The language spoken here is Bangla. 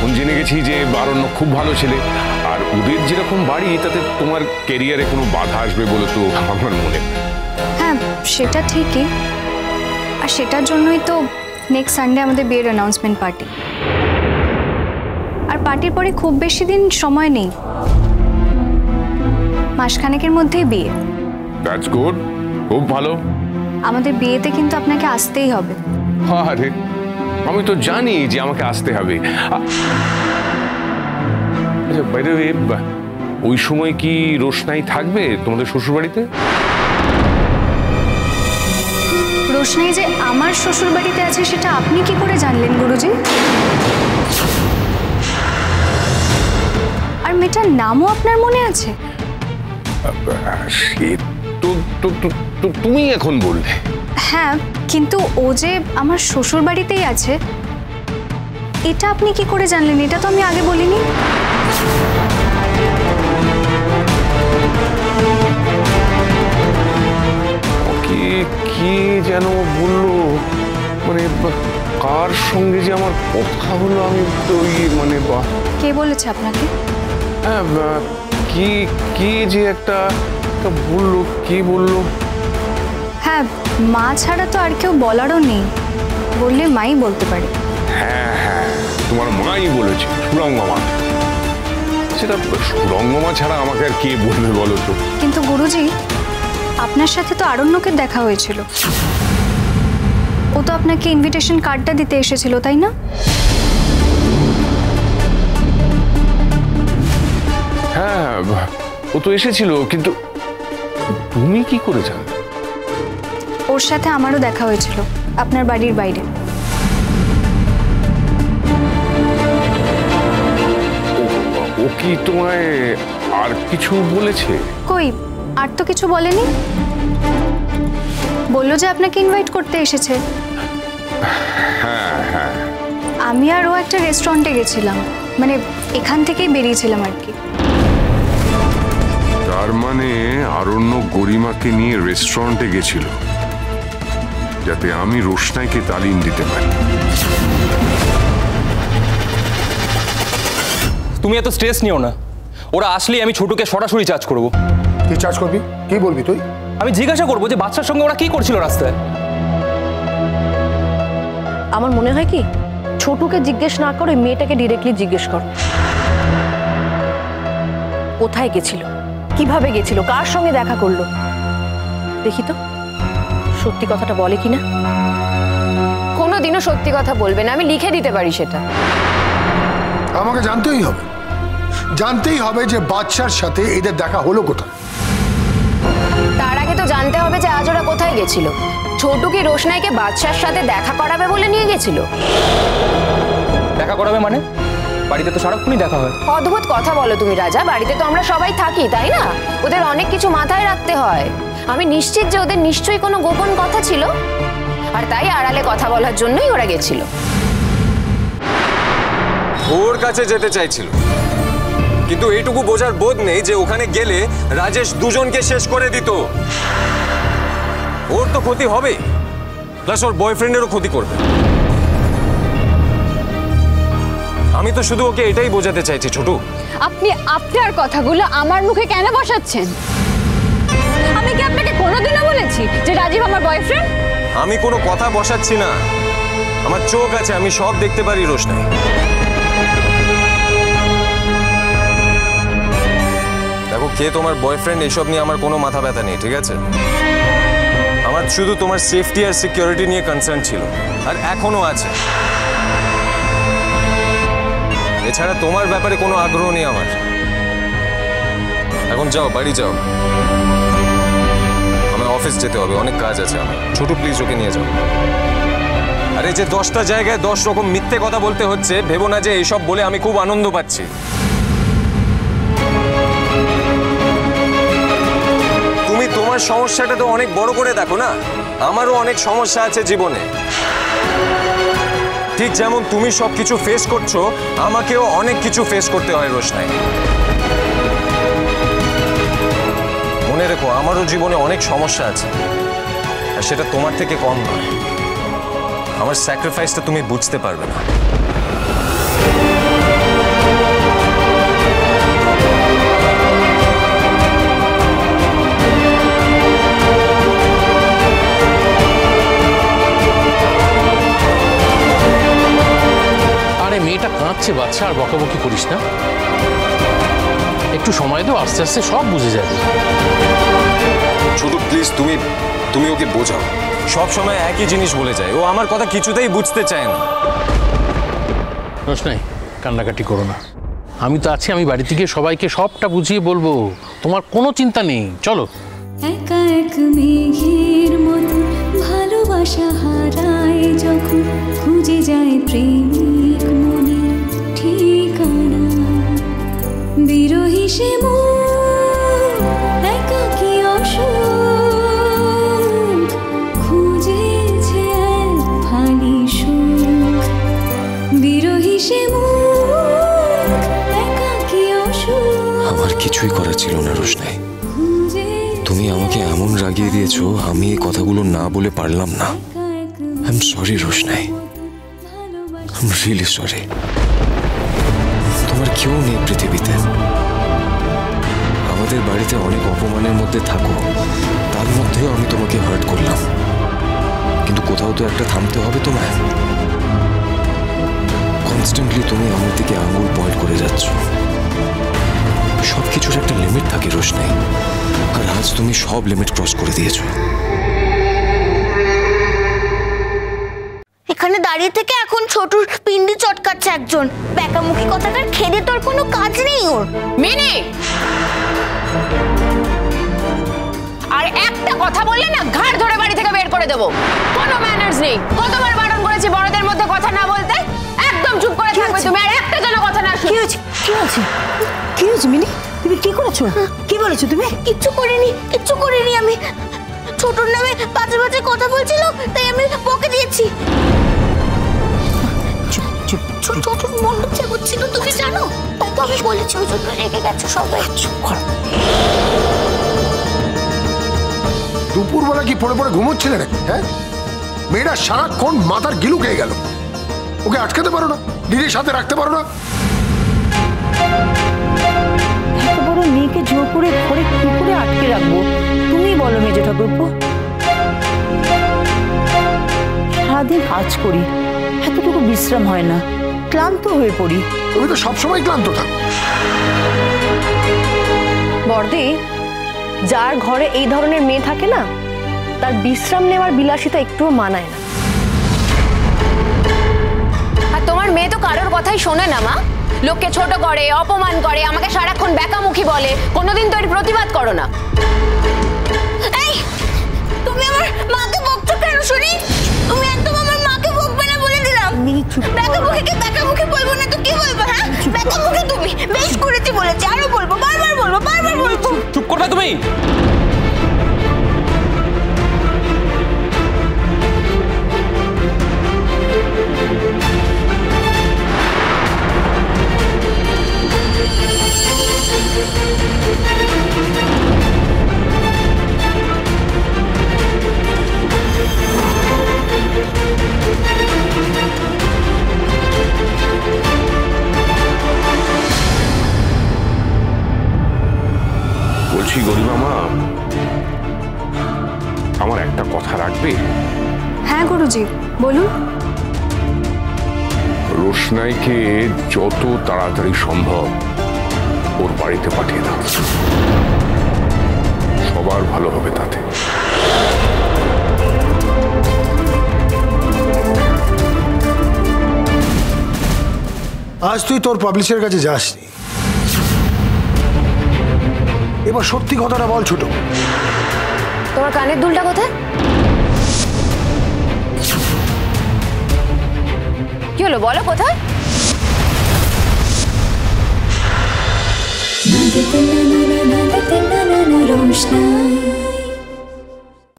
এখন জেনে গেছি যে আরণ্যক খুব ভালো ছেলে, আর ওদের যেরকম বাড়ি তাতে তোমার ক্যারিয়ারে কোনো বাধা আসবে বলে তো আমার মনে। হ্যাঁ সেটা ঠিকই, আর সেটার জন্যই তো নেক্সট সানডে আমাদের বিয়ের অ্যানাউন্সমেন্ট পার্টি। আর পার্টির পরে খুব বেশি দিন সময় নেই, মাসখানেকের মধ্যেই বিয়ে। দ্যাটস গুড, খুব ভালো। আমাদের বিয়েতে কিন্তু আপনাকে আসতেই হবে। আরে আমি তো জানি যে আমাকে আসতে হবে। আচ্ছা বাই দ্য ওয়ে, ওই সময় কি রোশনাই থাকবে তোমাদের শ্বশুরবাড়িতে? রোশনাই যে আমার শ্বশুর বাড়িতে আছে সেটা আপনি কি করে জানলেন গুরুজি? আর মেয়েটার নামও আপনার মনে আছে? সে তো তুমি এখন বললে। হ্যাঁ কিন্তু ও যে আমার শ্বশুর বাড়িতেই আছে এটা আপনি কি করে জানলেন? এটা তো আমি আগে বলিনি। কি যেন বললো, মানে কার সঙ্গে যে আমার কথা হলো আমি তো মানে কে বলেছে আপনাকে? হ্যাঁ কি যে একটা বললো, কি বললো? হ্যাঁ মা ছাড়া তো আর কেউ বলারও নেই, বললে মাই বলতে পারে। হ্যাঁ হ্যাঁ তোমার মাই বলেছে, সুরঙ্গমা। সেটা সুরঙ্গমা ছাড়া আমাকে আর কে বলবে বলো তো? কিন্তু গুরুজি আপনার সাথে তো আরণ্যকের দেখা হয়েছিল, ও তো আপনাকে ইনভিটেশন কার্ডটা দিতে এসেছিল তাই না? হ্যাঁ ও তো এসেছিল, কিন্তু তুমি কি করে জানো? ওর সাথে আমারও দেখা হয়েছিল আপনার বাড়ির বাইরে। ও কি তোমায় আর কিছু বলেছে? কই আর তো কিছু বলেনি, বললো যে আপনাকে ইনভাইট করতে এসেছে। হ্যাঁ হ্যাঁ আমি আর ও একটা রেস্টুরেন্টে গেছিলাম, মানে এখান থেকেই বেরিয়েছিলাম আর কি। তার মানে আরণ্য গরিমাকে নিয়ে রেস্টুরেন্টে গেছিল যাতে আমি রোশনাইকে তালিম দিতে পারি। তুমি এত স্ট্রেস নিও না, ওরা আসলেই আমি ছোটুকে সরাসরি চার্জ করব। কি চার্জ করবি? কি বলবি তুই? আমি জিজ্ঞাসা করবো যে বাচ্চার সঙ্গে ওরা কি করছিল রাস্তায়। আমার মনে হয় কি ছোটুকে জিজ্ঞেস না করে মেয়েটাকে ডিরেক্টলি জিজ্ঞেস কর, কোথায় গেছিল, কিভাবে গেছিল, কার সঙ্গে দেখা করলো, দেখি তো সত্যি কথাটা বলে কিনা। কোনোদিনও সত্যি কথা বলবে না, আমি লিখে দিতে পারি সেটা। আমাকে জানতেই হবে যে বাচ্চার সাথে এদের দেখা হলো কোথায়। তার আগে তো জানতে হবে যে আজ ওরা কোথায় গেছিল। ছোটু কি রোশনাইকে বাচ্চার সাথে দেখা করাবে বলে নিয়ে গেছিল? দেখা করাবে মানে? বাড়িতে তো সারাক্ষণই দেখা হয়। অদ্ভুত কথা বলো তুমি রাজা, বাড়িতে তো আমরা সবাই থাকি তাই না? ওদের অনেক কিছু মাথায় রাখতে হয়। আমি নিশ্চিত যে ওদের নিশ্চয়ই কোনো গোপন কথা ছিল, আর তাই আড়ালে কথা বলার জন্যই ওরা গেছিল। ওর কাছে যেতে চাইছিল, কিন্তু এইটুকু বোঝার বোধ নেই যে ওখানে গেলে রাজেশ দুজনকে শেষ করে দিত। ওর তো ক্ষতি হবে, প্লাস ওর বয়ফ্রেন্ডেরও ক্ষতি করবে। আমি তো শুধু ওকে এটাই বোঝাতে চাইছি ছোটু। আপনি আপনার কথাগুলো আমার মুখে কেন বসাচ্ছেন? আমি কি আপনাকে কোনোদিনও বলেছি যে রাজীব আমার বয়ফ্রেন্ড? আমি কোনো কথা বসাচ্ছি না, আমার চোখ আছে, আমি সব দেখতে পারি রোশনাই। দেখো কে তোমার বয়ফ্রেন্ড এসব নিয়ে আমার কোনো মাথা ব্যথা নেই, ঠিক আছে? আমার শুধু তোমার সেফটি আর সিকিউরিটি নিয়ে কনসার্ন ছিল, আর এখনো আছে। এছাড়া তোমার ব্যাপারে কোনো আগ্রহ নেই আমার। এখন যাও, বাড়ি যাও, আমার অফিস যেতে হবে, অনেক কাজ আছে আমার। ছোট প্লিজ ওকে নিয়ে যাও। আরে যে 10টা জায়গায় 10 রকম মিথ্যে কথা বলতে হচ্ছে, ভেবো না যে এইসব বলে আমি খুব আনন্দ পাচ্ছি। তুমি তোমার সমস্যাটা তো অনেক বড় করে দেখো না, আমারও অনেক সমস্যা আছে জীবনে। ঠিক যেমন তুমি সবকিছু ফেস করছো, আমাকেও অনেক কিছু ফেস করতে হয় রোশনাই। মনে রেখো আমারও জীবনে অনেক সমস্যা আছে, আর সেটা তোমার থেকে কম নয়। আমার স্যাক্রিফাইসটা তুমি বুঝতে পারবে না। মেয়েটা কাঁদছে বাচ্চা, আর বকাবকি করিস না। একটু সময় দাও, আস্তে আস্তে সব বুঝে যাবে। ছোট প্লিজ তুমি ওকে বোঝাও। সব সময় একই জিনিস বলে যায়, ও আমার কথা কিছুতেই বুঝতে চায় না। রোশনাই, কান্নাকাটি করো না, আমি তো আছি। আমি বাড়ি থেকে সবাইকে সবটা বুঝিয়ে বলবো, তোমার কোনো চিন্তা নেই। চলো। একা এক মেঘের মতো ভালোবাসা হারায় যখন, খুঁজে যায় প্রেমিক মনের ঠিকানা। বিরহী সে মন একাকী অসুখ, খুঁজেছে এক ফালি সুখ। বিরহী সে মন একাকী অসুখ। আমার কিছুই করার ছিল না রোশনাই, তুমি আমাকে এমন রাগিয়ে দিয়েছো, আমি এই কথাগুলো না বলে পারলাম না। I am sorry Roshnai, I am really sorry. তোমার কেউ নেই পৃথিবীতে, আমাদের বাড়িতে অনেক অপমানের মধ্যে থাকো, তার মধ্যেও আমি তোমাকে হার্ট করলাম। কিন্তু কোথাও তো একটা থামতে হবে তোমায়। কনস্ট্যান্টলি তুমি আমার দিকে আঙুল পয়েন্ট করে যাচ্ছ। সবকিছুর একটা লিমিট থাকে রোশনাই, আর আজ তুমি সব লিমিট ক্রস করে দিয়েছো। এখানে দাঁড়িয়ে থেকে এখন ছোটুর পিন্ডি চটকাচ্ছে একজন। বেকামুখী কথাটার খেদে তোর কোনো কাজ নেই ওর। মিনি, আর একটা কথা বললে না ঘাড় ধরে বাড়ি থেকে বের করে দেবো। কোনো ম্যানার্স নেই। কতবার বারণ করেছি বড়দের মধ্যে কথা না বলতে। একদম চুপ করে থাকবে তুমি, আর একটা যেন কথা না শুনি। কি হয়েছে? কি হয়েছে? কি হয়েছে মিনি? তুমি কি করেছো? কি বলেছো তুমি? কিচ্ছু করিনি আমি। ছোটুর নামে বাজে বাজে কথা বলছিল, তাই আমি বকে দিয়েছি। ছোটুর মন ইচ্ছে করছিল, তুমি জানো, তাই তো আমি বলেছি। ওই জন্য রেগে গেছো সবাই। চুপ করো। দুপুরবেলা কি পড়ে পড়ে ঘুমোচ্ছিলে নাকি? হ্যাঁ, মেয়েরা সারাক্ষণ মাথার গিলু খেয়ে গেল। ওকে আটকাতে পারো না, নিজের সাথে রাখতে পারো না। এত বড় মেয়েকে জোর করে ঘরে কি করে আটকে রাখবো তুমি বলো মেজো ঠাকুরপো? সারাদিন কাজ করি, এতটুকু বিশ্রাম হয় না, ক্লান্ত হয়ে পড়ি। তুমি তো সবসময় ক্লান্ত থাকো। বর্দি, যার ঘরে এই ধরনের মেয়ে থাকে না, তার বিশ্রাম নেওয়ার বিলাসিতা একটুও মানায় না। আর তোমার মেয়ে তো কারোর কথাই শোনে না মা। লোককে ছোট করে, অপমান করে, আমাকে সারাক্ষণ বেকামুখী বলে। কোনোদিন তো এর প্রতিবাদ করো না। এই, তুমি আমার মাকে বকছো কেন শুনি? তুমি একদম আমার মাকে বকবে না বলে দিলাম। বেকামুখীকে বেকামুখী বলবো না তো কি বলবো? হ্যাঁ, বেকামুখী তুমি। বেশ করেছি বলেছি, আরো বলবো, বারবার বলবো। চুপ করবে তুমি? বলছি গরিমা মা, আমার একটা কথা রাখবে? হ্যাঁ গুরুজি, বলুন। রোশনাইকে যত তাড়াতাড়ি সম্ভব ওর বাড়িতে পাঠিয়ে দাও, সবার ভালো হবে তাতে। আজ তুই তোর পাবলিশের কাছে যাসনি, এবার সত্যি কথাটা বল ছোট। তোমার কানের দুলটা কোথায়? কি হলো বলো, কোথায়? রোশনাই।